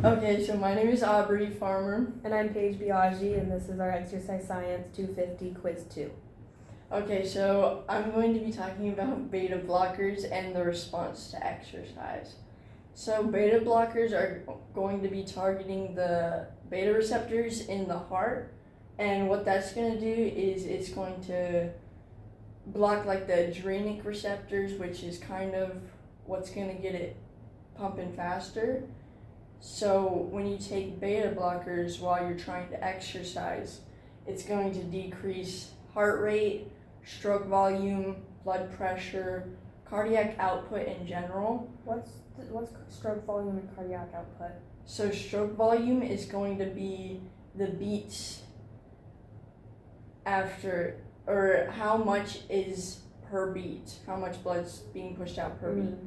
Okay, so my name is Aubrey Farmer. And I'm Paige Biaggi, and this is our Exercise Science 250 Quiz 2. Okay, so I'm going to be talking about beta blockers and the response to exercise. So beta blockers are going to be targeting the beta receptors in the heart, and what that's going to do is it's going to block like the adrenal receptors, which is kind of what's going to get it pumping faster. So when you take beta blockers while you're trying to exercise, it's going to decrease heart rate, stroke volume, blood pressure, cardiac output in general. What's stroke volume and cardiac output? So stroke volume is going to be the beats after, or how much is per beat, how much blood's being pushed out per beat.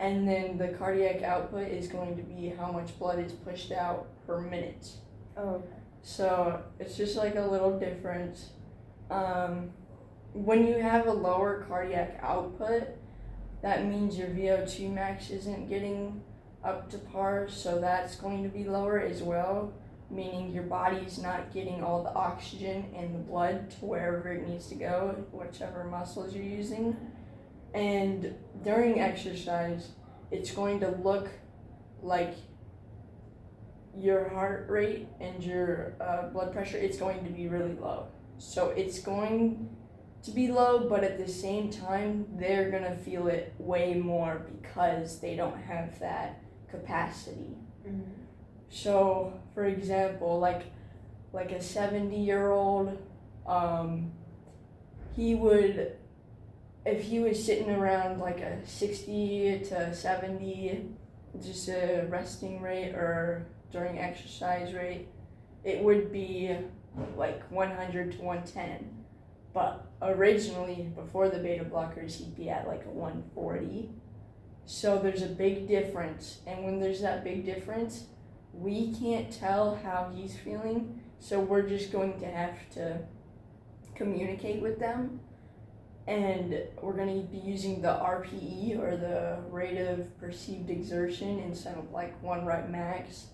And then the cardiac output is going to be how much blood is pushed out per minute. Oh, okay. So it's just like a little difference. When you have a lower cardiac output, that means your VO2 max isn't getting up to par, so that's going to be lower as well, meaning your body's not getting all the oxygen and the blood to wherever it needs to go, whichever muscles you're using. And during exercise, it's going to look like your heart rate and your blood pressure, it's going to be really low. So it's going to be low, but at the same time, they're going to feel it way more because they don't have that capacity. Mm-hmm. So, for example, like a 70-year-old, he would, if he was sitting around like a 60 to 70, just a resting rate or during exercise rate, it would be like 100 to 110. But originally, before the beta blockers, he'd be at like a 140. So there's a big difference. And when there's that big difference, we can't tell how he's feeling. So we're just going to have to communicate with them. And we're going to be using the RPE, or the rate of perceived exertion, instead of like 1 rep max.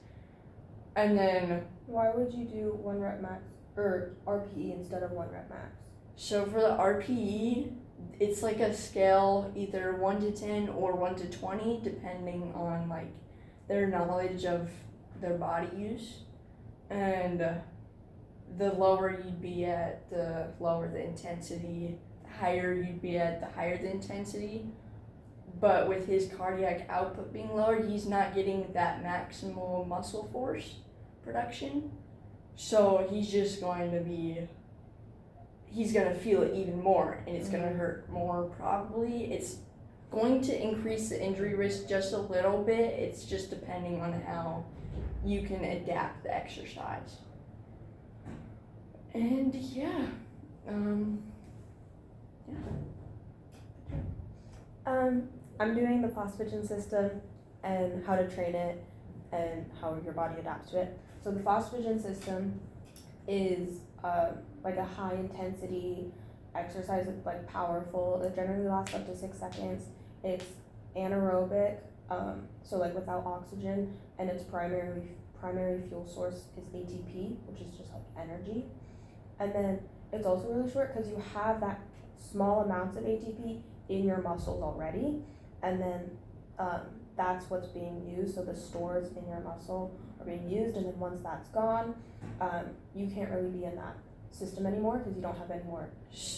And then, why would you do 1 rep max or RPE instead of 1 rep max? So for the RPE, it's like a scale, either 1 to 10 or 1 to 20, depending on like their knowledge of their body use. And the lower you'd be at, the lower the intensity. Higher you'd be at, the higher the intensity. But with his cardiac output being lower, he's not getting that maximal muscle force production. So he's just going to feel it even more, and it's going to hurt more probably. It's going to increase the injury risk just a little bit. It's just depending on how you can adapt the exercise. And yeah. I'm doing the phosphagen system and how to train it and how your body adapts to it. So the phosphagen system is like a high intensity exercise. It's like powerful. It generally lasts up to 6 seconds. It's anaerobic, so like without oxygen, and its primary fuel source is ATP, which is just like energy. And then it's also really short because you have that small amounts of ATP in your muscles already, and then that's what's being used. So the stores in your muscle are being used, and then once that's gone, you can't really be in that system anymore because you don't have any more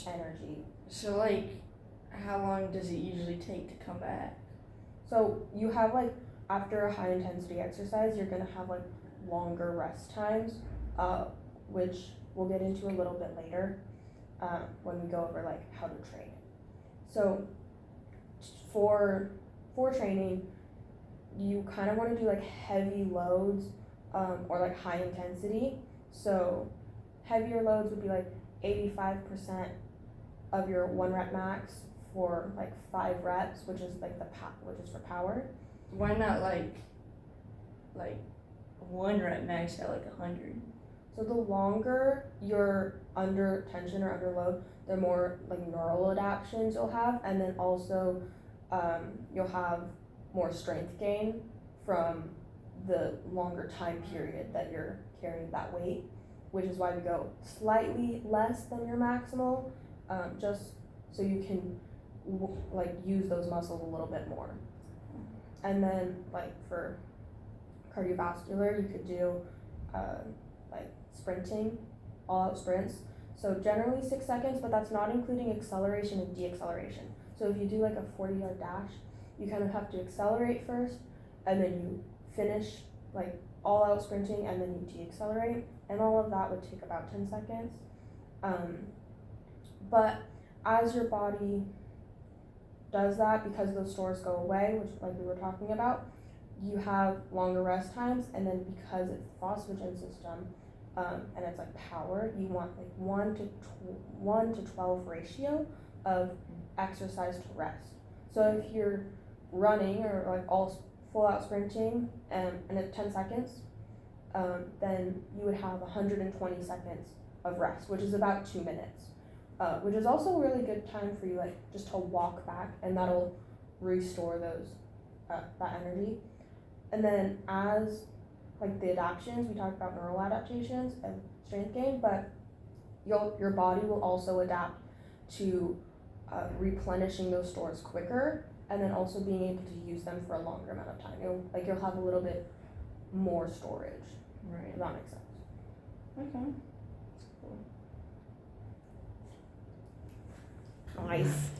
energy. So like, how long does it usually take to come back? So you have like, after a high intensity exercise, you're gonna have like longer rest times, which we'll get into a little bit later when we go over like how to train. So for training, you kind of want to do like heavy loads or like high intensity. So heavier loads would be like 85% of your 1 rep max for like 5 reps, which is like which is for power. Why not like 1 rep max at like 100? So the longer you're under tension or under load, the more like neural adaptations you'll have, and then also you'll have more strength gain from the longer time period that you're carrying that weight, which is why we go slightly less than your maximal, just so you can like use those muscles a little bit more. And then like for cardiovascular, you could do like sprinting, all out sprints. So generally 6 seconds, but that's not including acceleration and deceleration. So if you do like a 40-yard dash, you kind of have to accelerate first, and then you finish like all out sprinting, and then you decelerate, and all of that would take about 10 seconds. But as your body does that, because those stores go away, which like we were talking about, you have longer rest times, and then because it's the phosphagen system, and it's like power, you want like 1 to 12 ratio of exercise to rest. So if you're running or like all full out sprinting and it's 10 seconds, then you would have 120 seconds of rest, which is about 2 minutes, which is also a really good time for you like just to walk back, and that'll restore those that energy. And then as like the adaptations, we talked about neural adaptations and strength gain, but your body will also adapt to replenishing those stores quicker, and then also being able to use them for a longer amount of time. You'll have a little bit more storage. Right. If that makes sense. Okay. Cool. Nice.